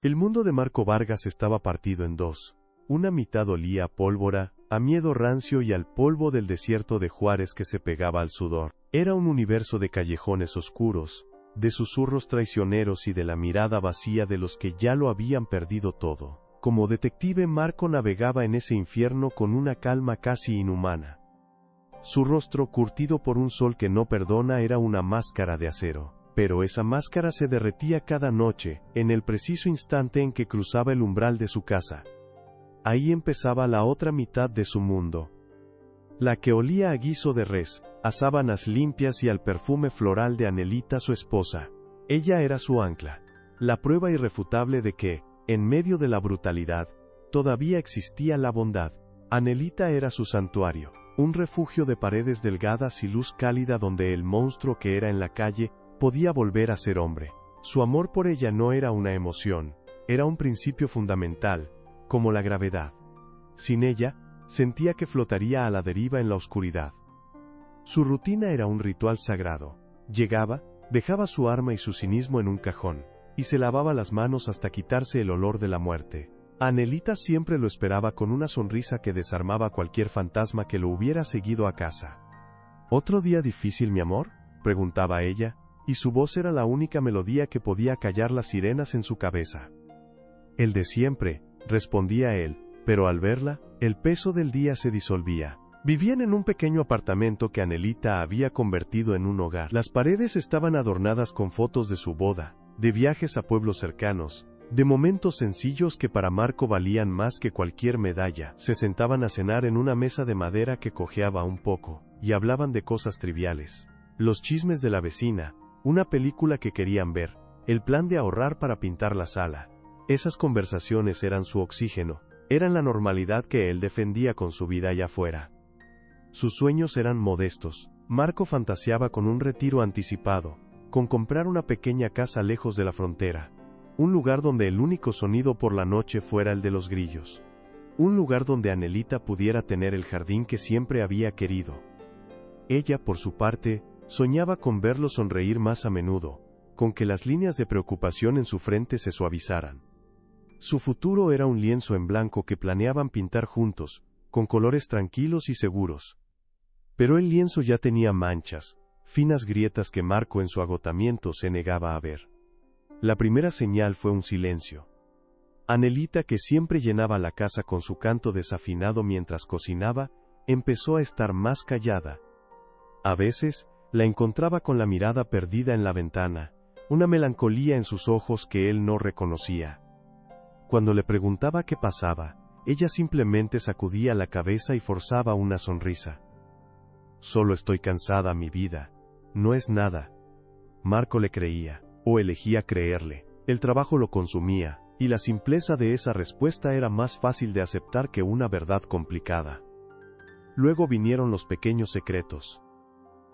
El mundo de Marco Vargas estaba partido en dos. Una mitad olía a pólvora, a miedo rancio y al polvo del desierto de Juárez que se pegaba al sudor. Era un universo de callejones oscuros, de susurros traicioneros y de la mirada vacía de los que ya lo habían perdido todo. Como detective, Marco navegaba en ese infierno con una calma casi inhumana. Su rostro, curtido por un sol que no perdona, era una máscara de acero. Pero esa máscara se derretía cada noche, en el preciso instante en que cruzaba el umbral de su casa. Ahí empezaba la otra mitad de su mundo. La que olía a guiso de res, a sábanas limpias y al perfume floral de Anelita, su esposa. Ella era su ancla, la prueba irrefutable de que, en medio de la brutalidad, todavía existía la bondad. Anelita era su santuario, un refugio de paredes delgadas y luz cálida donde el monstruo que era en la calle podía volver a ser hombre. Su amor por ella no era una emoción, era un principio fundamental, como la gravedad. Sin ella, sentía que flotaría a la deriva en la oscuridad. Su rutina era un ritual sagrado. Llegaba, dejaba su arma y su cinismo en un cajón, y se lavaba las manos hasta quitarse el olor de la muerte. Anelita siempre lo esperaba con una sonrisa que desarmaba cualquier fantasma que lo hubiera seguido a casa. ¿Otro día difícil, mi amor?, preguntaba ella, y su voz era la única melodía que podía callar las sirenas en su cabeza. El de siempre, respondía él, pero al verla, el peso del día se disolvía. Vivían en un pequeño apartamento que Anelita había convertido en un hogar. Las paredes estaban adornadas con fotos de su boda, de viajes a pueblos cercanos, de momentos sencillos que para Marco valían más que cualquier medalla. Se sentaban a cenar en una mesa de madera que cojeaba un poco, y hablaban de cosas triviales. Los chismes de la vecina, una película que querían ver, el plan de ahorrar para pintar la sala. Esas conversaciones eran su oxígeno, eran la normalidad que él defendía con su vida allá afuera. Sus sueños eran modestos. Marco fantaseaba con un retiro anticipado, con comprar una pequeña casa lejos de la frontera, un lugar donde el único sonido por la noche fuera el de los grillos, un lugar donde Anelita pudiera tener el jardín que siempre había querido. Ella, por su parte, soñaba con verlo sonreír más a menudo, con que las líneas de preocupación en su frente se suavizaran. Su futuro era un lienzo en blanco que planeaban pintar juntos, con colores tranquilos y seguros. Pero el lienzo ya tenía manchas, finas grietas que Marco en su agotamiento se negaba a ver. La primera señal fue un silencio. Anelita, que siempre llenaba la casa con su canto desafinado mientras cocinaba, empezó a estar más callada. A veces, la encontraba con la mirada perdida en la ventana, una melancolía en sus ojos que él no reconocía. Cuando le preguntaba qué pasaba, ella simplemente sacudía la cabeza y forzaba una sonrisa. «Solo estoy cansada, mi vida. No es nada». Marco le creía, o elegía creerle. El trabajo lo consumía, y la simpleza de esa respuesta era más fácil de aceptar que una verdad complicada. Luego vinieron los pequeños secretos.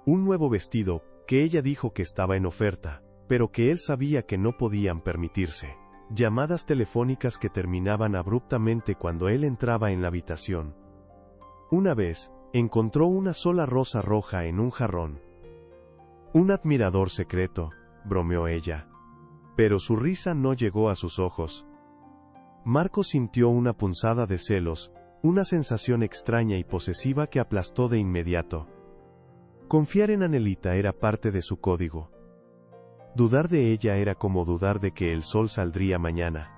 Un nuevo vestido, que ella dijo que estaba en oferta, pero que él sabía que no podían permitirse. Llamadas telefónicas que terminaban abruptamente cuando él entraba en la habitación. Una vez, encontró una sola rosa roja en un jarrón. «Un admirador secreto», bromeó ella. Pero su risa no llegó a sus ojos. Marco sintió una punzada de celos, una sensación extraña y posesiva que aplastó de inmediato. Confiar en Anelita era parte de su código. Dudar de ella era como dudar de que el sol saldría mañana.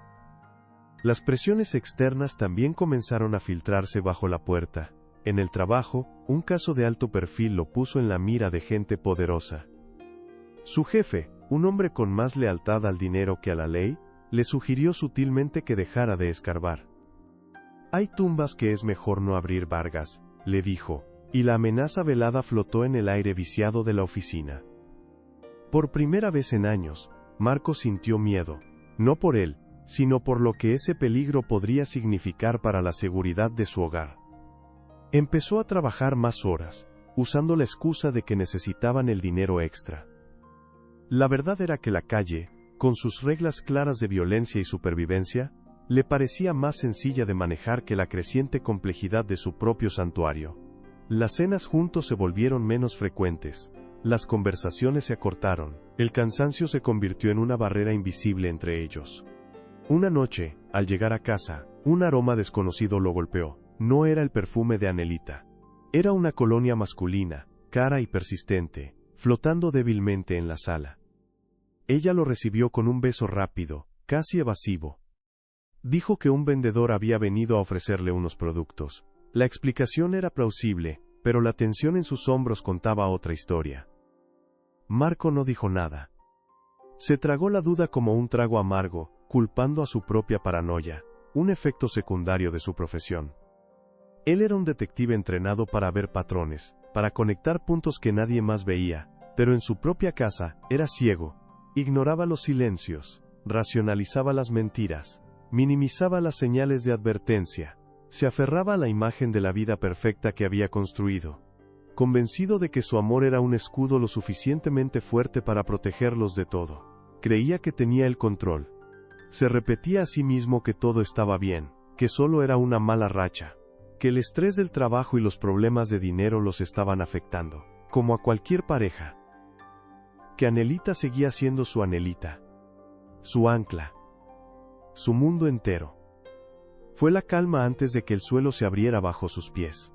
Las presiones externas también comenzaron a filtrarse bajo la puerta. En el trabajo, un caso de alto perfil lo puso en la mira de gente poderosa. Su jefe, un hombre con más lealtad al dinero que a la ley, le sugirió sutilmente que dejara de escarbar. «Hay tumbas que es mejor no abrir, Vargas», le dijo, y la amenaza velada flotó en el aire viciado de la oficina. Por primera vez en años, Marco sintió miedo, no por él, sino por lo que ese peligro podría significar para la seguridad de su hogar. Empezó a trabajar más horas, usando la excusa de que necesitaban el dinero extra. La verdad era que la calle, con sus reglas claras de violencia y supervivencia, le parecía más sencilla de manejar que la creciente complejidad de su propio santuario. Las cenas juntos se volvieron menos frecuentes, las conversaciones se acortaron, el cansancio se convirtió en una barrera invisible entre ellos. Una noche, al llegar a casa, un aroma desconocido lo golpeó. No era el perfume de Anelita. Era una colonia masculina, cara y persistente, flotando débilmente en la sala. Ella lo recibió con un beso rápido, casi evasivo. Dijo que un vendedor había venido a ofrecerle unos productos. La explicación era plausible, pero la tensión en sus hombros contaba otra historia. Marco no dijo nada. Se tragó la duda como un trago amargo, culpando a su propia paranoia, un efecto secundario de su profesión. Él era un detective entrenado para ver patrones, para conectar puntos que nadie más veía, pero en su propia casa era ciego, ignoraba los silencios, racionalizaba las mentiras, minimizaba las señales de advertencia, se aferraba a la imagen de la vida perfecta que había construido, convencido de que su amor era un escudo lo suficientemente fuerte para protegerlos de todo. Creía que tenía el control. Se repetía a sí mismo que todo estaba bien, que solo era una mala racha, que el estrés del trabajo y los problemas de dinero los estaban afectando, como a cualquier pareja. Que Anelita seguía siendo su Anelita, su ancla, su mundo entero. Fue la calma antes de que el suelo se abriera bajo sus pies.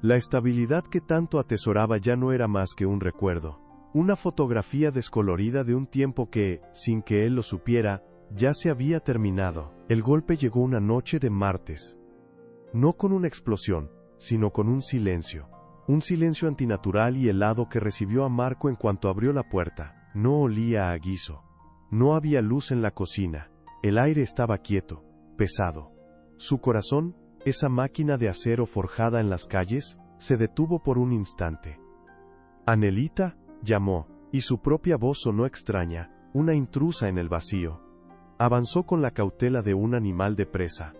La estabilidad que tanto atesoraba ya no era más que un recuerdo, una fotografía descolorida de un tiempo que, sin que él lo supiera, ya se había terminado. El golpe llegó una noche de martes. No con una explosión, sino con un silencio antinatural y helado que recibió a Marco en cuanto abrió la puerta. No olía a guiso. No había luz en la cocina. El aire estaba quieto, pesado. Su corazón, esa máquina de acero forjada en las calles, se detuvo por un instante. Anelita, llamó, y su propia voz sonó extraña, una intrusa en el vacío. Avanzó con la cautela de un animal de presa.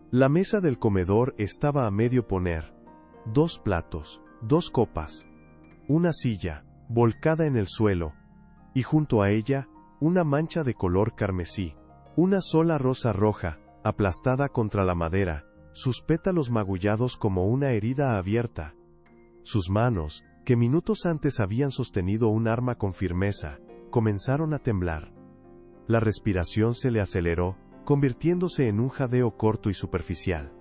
La mesa del comedor estaba a medio poner. 2 platos, 2 copas, una silla, volcada en el suelo, y junto a ella, una mancha de color carmesí, una sola rosa roja, aplastada contra la madera, sus pétalos magullados como una herida abierta. Sus manos, que minutos antes habían sostenido un arma con firmeza, comenzaron a temblar. La respiración se le aceleró, convirtiéndose en un jadeo corto y superficial.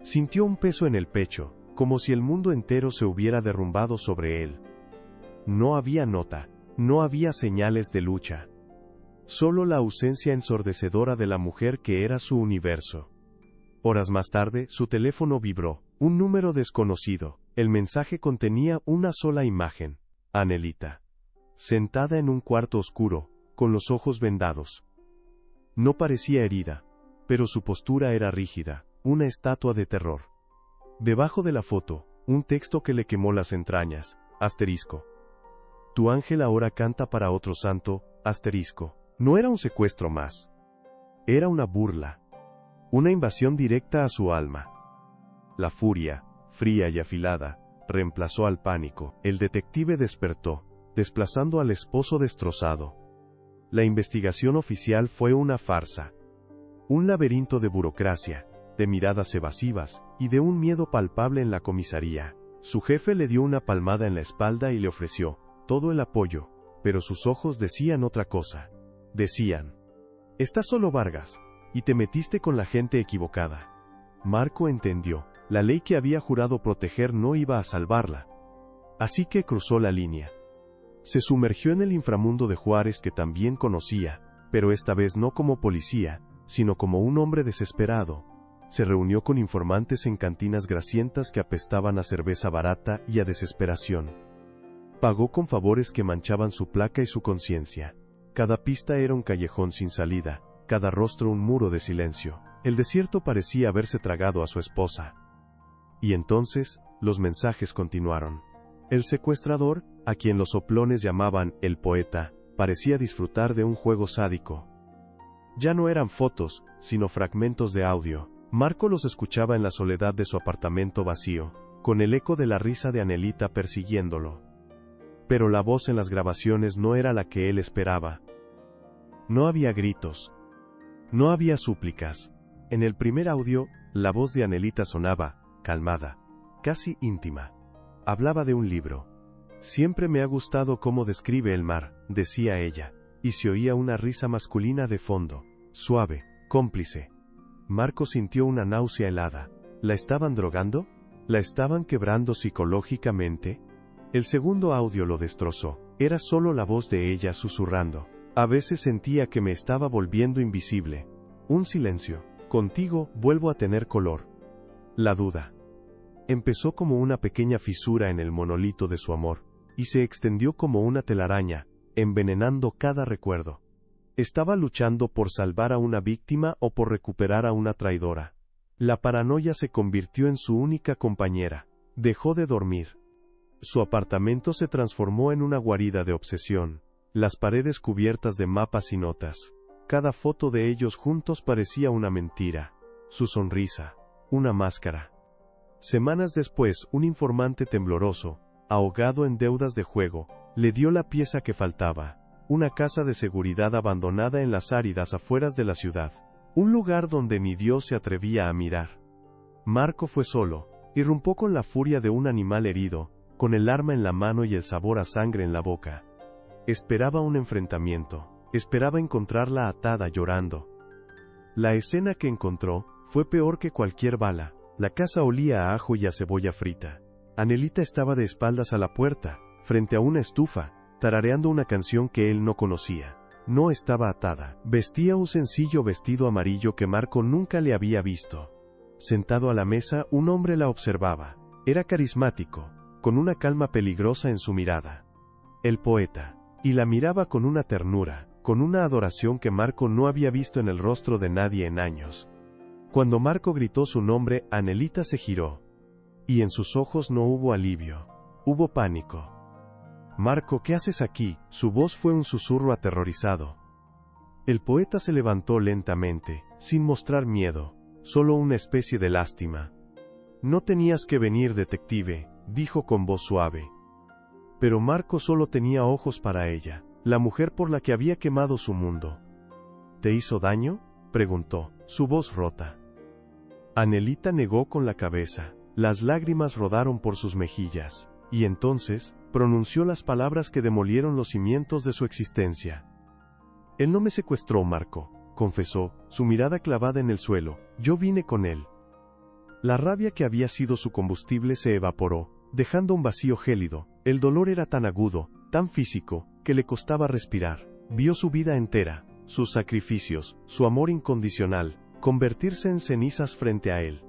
Sintió un peso en el pecho, como si el mundo entero se hubiera derrumbado sobre él. No había nota, no había señales de lucha. Solo la ausencia ensordecedora de la mujer que era su universo. Horas más tarde, su teléfono vibró, un número desconocido. El mensaje contenía una sola imagen: Anelita, sentada en un cuarto oscuro, con los ojos vendados. No parecía herida, pero su postura era rígida, una estatua de terror. Debajo de la foto, un texto que le quemó las entrañas, asterisco. Tu ángel ahora canta para otro santo, asterisco. No era un secuestro más. Era una burla. Una invasión directa a su alma. La furia, fría y afilada, reemplazó al pánico. El detective despertó, desplazando al esposo destrozado. La investigación oficial fue una farsa. Un laberinto de burocracia, de miradas evasivas, y de un miedo palpable en la comisaría. Su jefe le dio una palmada en la espalda y le ofreció todo el apoyo, pero sus ojos decían otra cosa. Decían: estás solo, Vargas, y te metiste con la gente equivocada. Marco entendió, la ley que había jurado proteger no iba a salvarla. Así que cruzó la línea. Se sumergió en el inframundo de Juárez que también conocía, pero esta vez no como policía, sino como un hombre desesperado. Se reunió con informantes en cantinas grasientas que apestaban a cerveza barata y a desesperación. Pagó con favores que manchaban su placa y su conciencia. Cada pista era un callejón sin salida, cada rostro un muro de silencio. El desierto parecía haberse tragado a su esposa. Y entonces, los mensajes continuaron. El secuestrador, a quien los soplones llamaban el poeta, parecía disfrutar de un juego sádico. Ya no eran fotos, sino fragmentos de audio. Marco los escuchaba en la soledad de su apartamento vacío, con el eco de la risa de Anelita persiguiéndolo. Pero la voz en las grabaciones no era la que él esperaba. No había gritos. No había súplicas. En el primer audio, la voz de Anelita sonaba, calmada, casi íntima. Hablaba de un libro. Siempre me ha gustado cómo describe el mar, decía ella, y se oía una risa masculina de fondo, suave, cómplice. Marco sintió una náusea helada. ¿La estaban drogando? ¿La estaban quebrando psicológicamente? El segundo audio lo destrozó. Era solo la voz de ella susurrando. A veces sentía que me estaba volviendo invisible. Un silencio. Contigo vuelvo a tener color. La duda. Empezó como una pequeña fisura en el monolito de su amor, y se extendió como una telaraña, envenenando cada recuerdo. ¿Estaba luchando por salvar a una víctima o por recuperar a una traidora? La paranoia se convirtió en su única compañera. Dejó de dormir. Su apartamento se transformó en una guarida de obsesión. Las paredes cubiertas de mapas y notas. Cada foto de ellos juntos parecía una mentira. Su sonrisa. Una máscara. Semanas después, un informante tembloroso, ahogado en deudas de juego, le dio la pieza que faltaba. Una casa de seguridad abandonada en las áridas afueras de la ciudad. Un lugar donde ni Dios se atrevía a mirar. Marco fue solo. Irrumpó con la furia de un animal herido, con el arma en la mano y el sabor a sangre en la boca. Esperaba un enfrentamiento. Esperaba encontrarla atada llorando. La escena que encontró fue peor que cualquier bala. La casa olía a ajo y a cebolla frita. Anelita estaba de espaldas a la puerta, frente a una estufa, tarareando una canción que él no conocía. No estaba atada. Vestía un sencillo vestido amarillo que Marco nunca le había visto. Sentado a la mesa, un hombre la observaba. Era carismático, con una calma peligrosa en su mirada. El poeta. Y la miraba con una ternura, con una adoración que Marco no había visto en el rostro de nadie en años. Cuando Marco gritó su nombre, Anelita se giró. Y en sus ojos no hubo alivio. Hubo pánico. «Marco, ¿qué haces aquí?». Su voz fue un susurro aterrorizado. El poeta se levantó lentamente, sin mostrar miedo, solo una especie de lástima. «No tenías que venir, detective», dijo con voz suave. Pero Marco solo tenía ojos para ella, la mujer por la que había quemado su mundo. «¿Te hizo daño?», preguntó, su voz rota. Anelita negó con la cabeza. Las lágrimas rodaron por sus mejillas, y entonces, pronunció las palabras que demolieron los cimientos de su existencia. «Él no me secuestró, Marco», confesó, su mirada clavada en el suelo. «Yo vine con él». La rabia que había sido su combustible se evaporó, dejando un vacío gélido. El dolor era tan agudo, tan físico, que le costaba respirar. Vio su vida entera, sus sacrificios, su amor incondicional, convertirse en cenizas frente a él.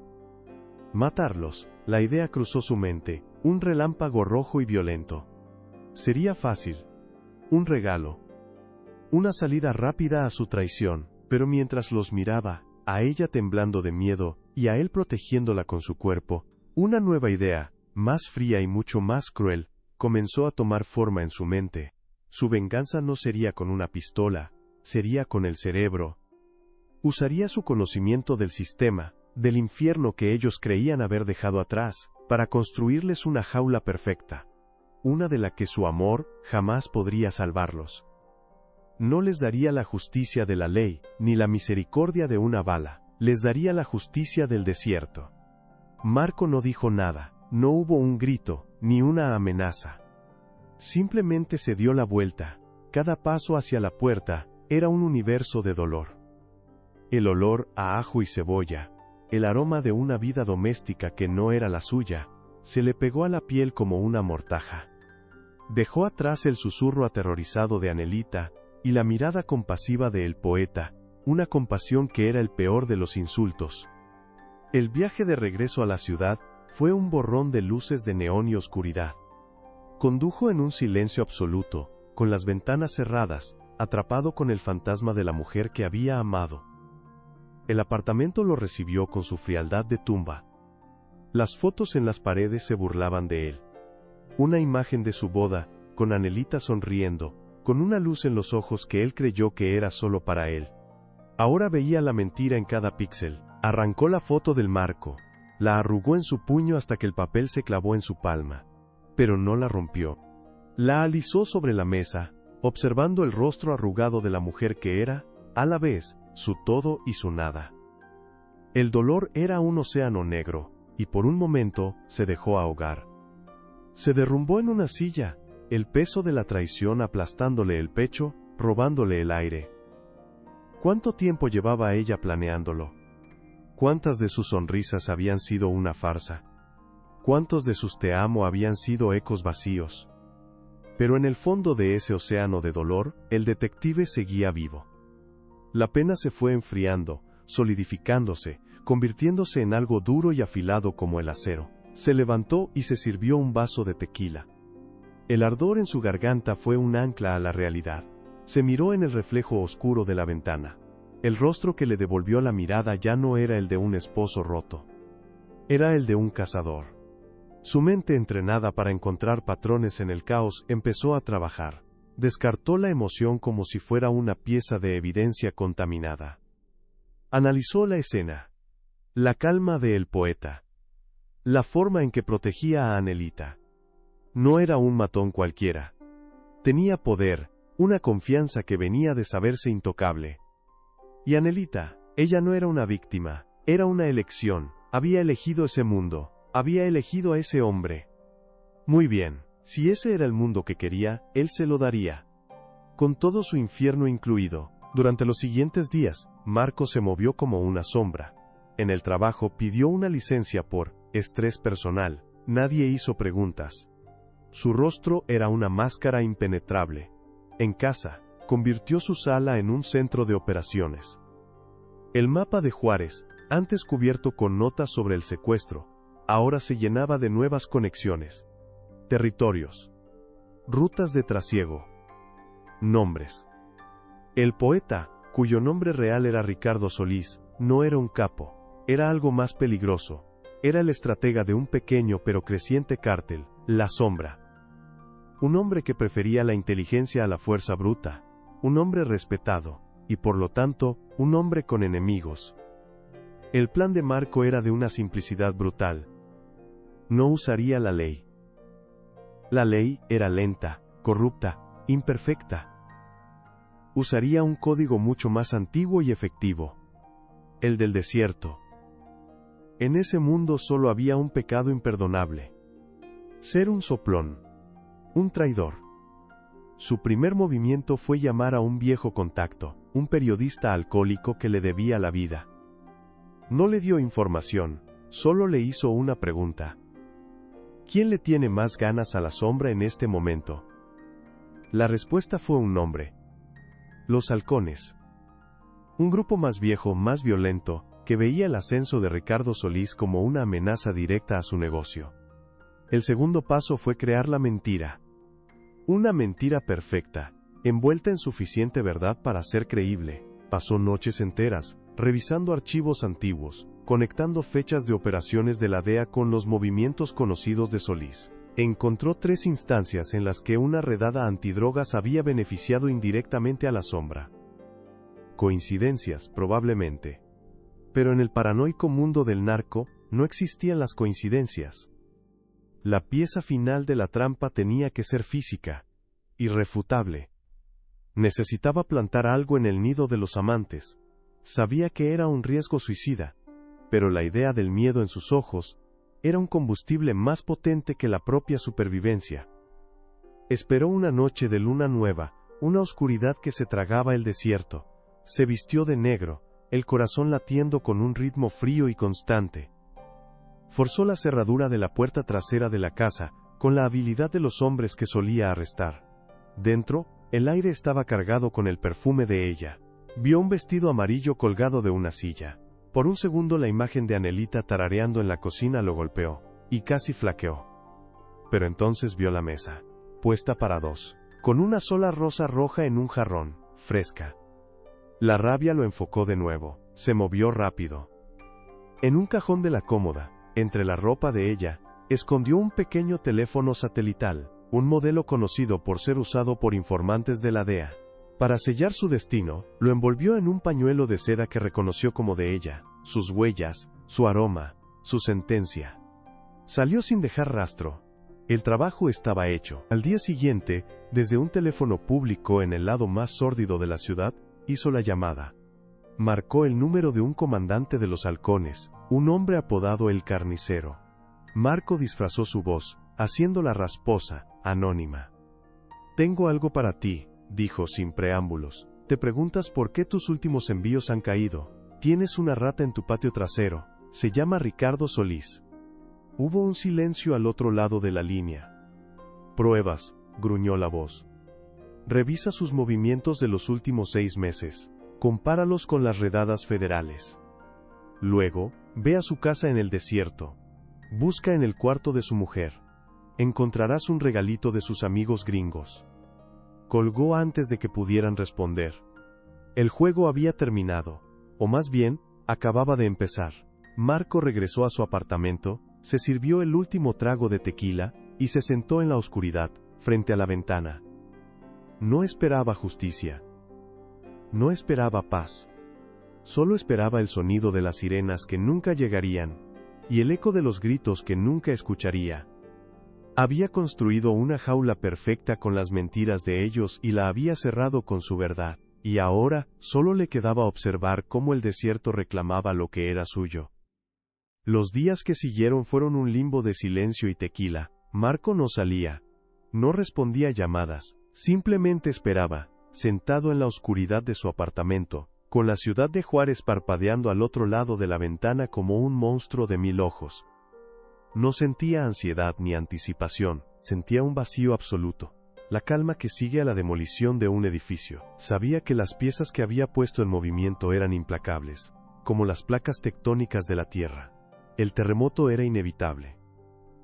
Matarlos, la idea cruzó su mente, un relámpago rojo y violento. Sería fácil. Un regalo. Una salida rápida a su traición, pero mientras los miraba, a ella temblando de miedo, y a él protegiéndola con su cuerpo, una nueva idea, más fría y mucho más cruel, comenzó a tomar forma en su mente. Su venganza no sería con una pistola, sería con el cerebro. Usaría su conocimiento del sistema, del infierno que ellos creían haber dejado atrás, para construirles una jaula perfecta. Una de la que su amor jamás podría salvarlos. No les daría la justicia de la ley, ni la misericordia de una bala, les daría la justicia del desierto. Marco no dijo nada, no hubo un grito, ni una amenaza. Simplemente se dio la vuelta. Cada paso hacia la puerta era un universo de dolor. El olor a ajo y cebolla, el aroma de una vida doméstica que no era la suya, se le pegó a la piel como una mortaja. Dejó atrás el susurro aterrorizado de Anelita, y la mirada compasiva del poeta, una compasión que era el peor de los insultos. El viaje de regreso a la ciudad fue un borrón de luces de neón y oscuridad. Condujo en un silencio absoluto, con las ventanas cerradas, atrapado con el fantasma de la mujer que había amado. El apartamento lo recibió con su frialdad de tumba. Las fotos en las paredes se burlaban de él. Una imagen de su boda, con Anelita sonriendo, con una luz en los ojos que él creyó que era solo para él. Ahora veía la mentira en cada píxel. Arrancó la foto del marco, la arrugó en su puño hasta que el papel se clavó en su palma. Pero no la rompió. La alisó sobre la mesa, observando el rostro arrugado de la mujer que era, a la vez, su todo y su nada. El dolor era un océano negro, y por un momento, se dejó ahogar. Se derrumbó en una silla, el peso de la traición aplastándole el pecho, robándole el aire. ¿Cuánto tiempo llevaba ella planeándolo? ¿Cuántas de sus sonrisas habían sido una farsa? ¿Cuántos de sus te amo habían sido ecos vacíos? Pero en el fondo de ese océano de dolor, el detective seguía vivo. La pena se fue enfriando, solidificándose, convirtiéndose en algo duro y afilado como el acero. Se levantó y se sirvió un vaso de tequila. El ardor en su garganta fue un ancla a la realidad. Se miró en el reflejo oscuro de la ventana. El rostro que le devolvió la mirada ya no era el de un esposo roto. Era el de un cazador. Su mente, entrenada para encontrar patrones en el caos, empezó a trabajar. Descartó la emoción como si fuera una pieza de evidencia contaminada. Analizó la escena. La calma de el poeta. La forma en que protegía a Anelita. No era un matón cualquiera. Tenía poder, una confianza que venía de saberse intocable. Y Anelita, ella no era una víctima, era una elección, había elegido ese mundo, había elegido a ese hombre. Muy bien, si ese era el mundo que quería, él se lo daría. Con todo su infierno incluido. Durante los siguientes días, Marco se movió como una sombra. En el trabajo pidió una licencia por estrés personal. Nadie hizo preguntas. Su rostro era una máscara impenetrable. En casa, convirtió su sala en un centro de operaciones. El mapa de Juárez, antes cubierto con notas sobre el secuestro, ahora se llenaba de nuevas conexiones. Territorios. Rutas de trasiego. Nombres. El poeta, cuyo nombre real era Ricardo Solís, no era un capo, era algo más peligroso. Era el estratega de un pequeño pero creciente cártel, La Sombra. Un hombre que prefería la inteligencia a la fuerza bruta, un hombre respetado, y por lo tanto, un hombre con enemigos. El plan de Marco era de una simplicidad brutal. No usaría la ley. La ley era lenta, corrupta, imperfecta. Usaría un código mucho más antiguo y efectivo. El del desierto. En ese mundo solo había un pecado imperdonable. Ser un soplón. Un traidor. Su primer movimiento fue llamar a un viejo contacto, un periodista alcohólico que le debía la vida. No le dio información, solo le hizo una pregunta. ¿Quién le tiene más ganas a la sombra en este momento? La respuesta fue un nombre. Los halcones. Un grupo más viejo, más violento, que veía el ascenso de Ricardo Solís como una amenaza directa a su negocio. El segundo paso fue crear la mentira. Una mentira perfecta, envuelta en suficiente verdad para ser creíble. Pasó noches enteras, revisando archivos antiguos, conectando fechas de operaciones de la DEA con los movimientos conocidos de Solís. Encontró 3 instancias en las que una redada antidrogas había beneficiado indirectamente a la sombra. Coincidencias, probablemente. Pero en el paranoico mundo del narco, no existían las coincidencias. La pieza final de la trampa tenía que ser física, irrefutable. Necesitaba plantar algo en el nido de los amantes. Sabía que era un riesgo suicida, pero la idea del miedo en sus ojos era un combustible más potente que la propia supervivencia. Esperó una noche de luna nueva, una oscuridad que se tragaba el desierto. Se vistió de negro, el corazón latiendo con un ritmo frío y constante. Forzó la cerradura de la puerta trasera de la casa, con la habilidad de los hombres que solía arrestar. Dentro, el aire estaba cargado con el perfume de ella. Vio un vestido amarillo colgado de una silla. Por un segundo la imagen de Anelita tarareando en la cocina lo golpeó, y casi flaqueó. Pero entonces vio la mesa, puesta para 2, con una sola rosa roja en un jarrón, fresca. La rabia lo enfocó de nuevo, se movió rápido. En un cajón de la cómoda, entre la ropa de ella, escondió un pequeño teléfono satelital, un modelo conocido por ser usado por informantes de la DEA. Para sellar su destino, lo envolvió en un pañuelo de seda que reconoció como de ella, sus huellas, su aroma, su sentencia. Salió sin dejar rastro. El trabajo estaba hecho. Al día siguiente, desde un teléfono público en el lado más sórdido de la ciudad, hizo la llamada. Marcó el número de un comandante de los halcones, un hombre apodado El Carnicero. Marco disfrazó su voz, haciéndola rasposa, anónima. «Tengo algo para ti», dijo sin preámbulos. Te preguntas por qué tus últimos envíos han caído. Tienes una rata en tu patio trasero. Se llama Ricardo Solís. Hubo un silencio al otro lado de la línea. Pruebas, gruñó la voz. Revisa sus movimientos de los últimos 6 meses. Compáralos con las redadas federales. Luego, ve a su casa en el desierto. Busca en el cuarto de su mujer. Encontrarás un regalito de sus amigos gringos. Colgó antes de que pudieran responder. El juego había terminado, o más bien, acababa de empezar. Marco regresó a su apartamento, se sirvió el último trago de tequila, y se sentó en la oscuridad, frente a la ventana. No esperaba justicia. No esperaba paz. Solo esperaba el sonido de las sirenas que nunca llegarían, y el eco de los gritos que nunca escucharía. Había construido una jaula perfecta con las mentiras de ellos y la había cerrado con su verdad, y ahora solo le quedaba observar cómo el desierto reclamaba lo que era suyo. Los días que siguieron fueron un limbo de silencio y tequila. Marco no salía. No respondía llamadas, simplemente esperaba, sentado en la oscuridad de su apartamento, con la ciudad de Juárez parpadeando al otro lado de la ventana como un monstruo de 1000 ojos. No sentía ansiedad ni anticipación, sentía un vacío absoluto. La calma que sigue a la demolición de un edificio. Sabía que las piezas que había puesto en movimiento eran implacables, como las placas tectónicas de la Tierra. El terremoto era inevitable.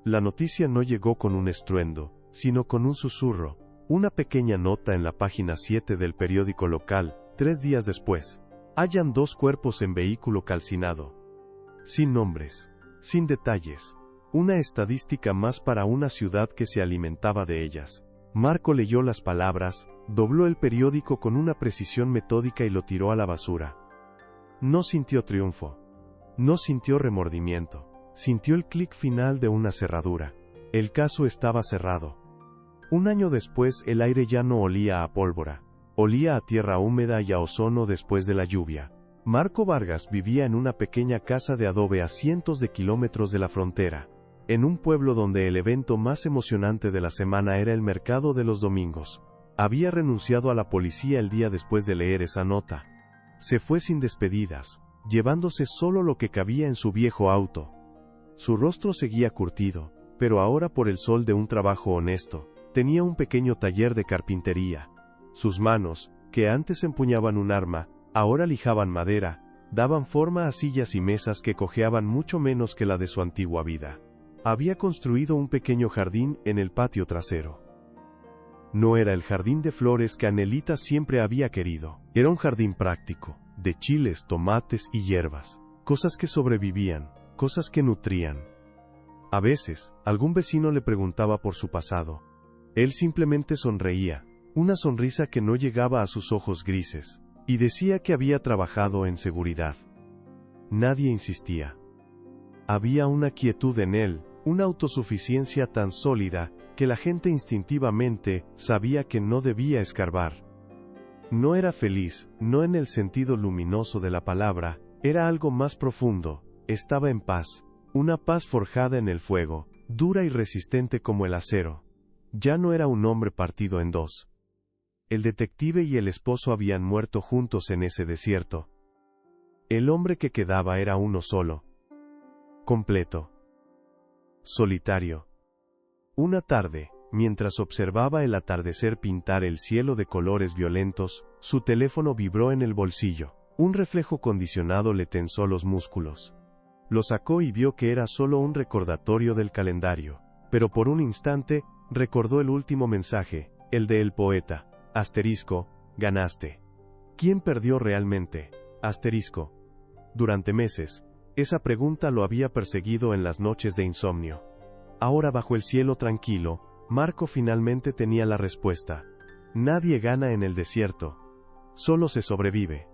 La noticia no llegó con un estruendo, sino con un susurro, una pequeña nota en la página 7 del periódico local. 3 días después, hallan 2 cuerpos en vehículo calcinado. Sin nombres, sin detalles. Una estadística más para una ciudad que se alimentaba de ellas. Marco leyó las palabras, dobló el periódico con una precisión metódica y lo tiró a la basura. No sintió triunfo. No sintió remordimiento. Sintió el clic final de una cerradura. El caso estaba cerrado. Un año después el aire ya no olía a pólvora. Olía a tierra húmeda y a ozono después de la lluvia. Marco Vargas vivía en una pequeña casa de adobe a cientos de kilómetros de la frontera, en un pueblo donde el evento más emocionante de la semana era el mercado de los domingos. Había renunciado a la policía el día después de leer esa nota. Se fue sin despedidas, llevándose solo lo que cabía en su viejo auto. Su rostro seguía curtido, pero ahora por el sol de un trabajo honesto, tenía un pequeño taller de carpintería. Sus manos, que antes empuñaban un arma, ahora lijaban madera, daban forma a sillas y mesas que cojeaban mucho menos que la de su antigua vida. Había construido un pequeño jardín en el patio trasero. No era el jardín de flores que Anelita siempre había querido. Era un jardín práctico, de chiles, tomates y hierbas. Cosas que sobrevivían, cosas que nutrían. A veces, algún vecino le preguntaba por su pasado. Él simplemente sonreía, una sonrisa que no llegaba a sus ojos grises, y decía que había trabajado en seguridad. Nadie insistía. Había una quietud en él, una autosuficiencia tan sólida, que la gente instintivamente sabía que no debía escarbar. No era feliz, no en el sentido luminoso de la palabra, era algo más profundo, estaba en paz, una paz forjada en el fuego, dura y resistente como el acero. Ya no era un hombre partido en 2. El detective y el esposo habían muerto juntos en ese desierto. El hombre que quedaba era uno solo. Completo. Solitario. Una tarde, mientras observaba el atardecer pintar el cielo de colores violentos, su teléfono vibró en el bolsillo. Un reflejo condicionado le tensó los músculos. Lo sacó y vio que era solo un recordatorio del calendario. Pero por un instante, recordó el último mensaje, el de el poeta. Asterisco, ganaste. ¿Quién perdió realmente? Asterisco. Durante meses, esa pregunta lo había perseguido en las noches de insomnio. Ahora bajo el cielo tranquilo, Marco finalmente tenía la respuesta. Nadie gana en el desierto. Solo se sobrevive.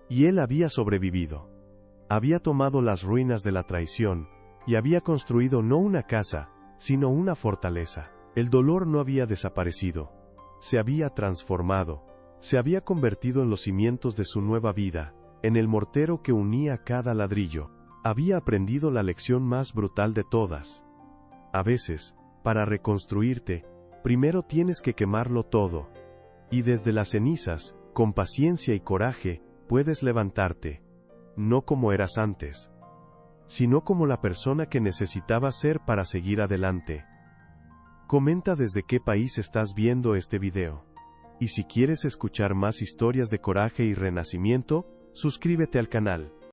Y él había sobrevivido. Había tomado las ruinas de la traición, y había construido no una casa, sino una fortaleza. El dolor no había desaparecido. Se había transformado. Se había convertido en los cimientos de su nueva vida, en el mortero que unía cada ladrillo. Había aprendido la lección más brutal de todas. A veces, para reconstruirte, primero tienes que quemarlo todo. Y desde las cenizas, Con paciencia y coraje, puedes levantarte. No como eras antes, sino como la persona que necesitabas ser para seguir adelante. Comenta desde qué país estás viendo este video. Y si quieres escuchar más historias de coraje y renacimiento, suscríbete al canal.